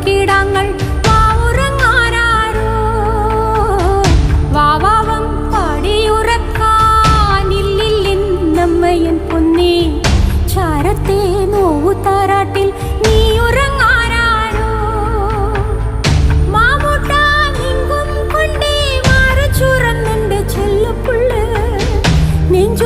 കിടങ്ങൾ ഉറങ്ങാനാരോ വാവാവം പാടിയുറക്കാനില്ലിന്നമ്മയൻ പൊന്നേ ചാരത്തെ നോവു താരാട്ടിൽ നീ ഉറങ്ങാനാരോ മാമൂട്ട നിങ്കും കൊണ്ടേ മാറച്ചുറന്നെന്റെ ചെല്ലപ്പുള്ള നെഞ്ച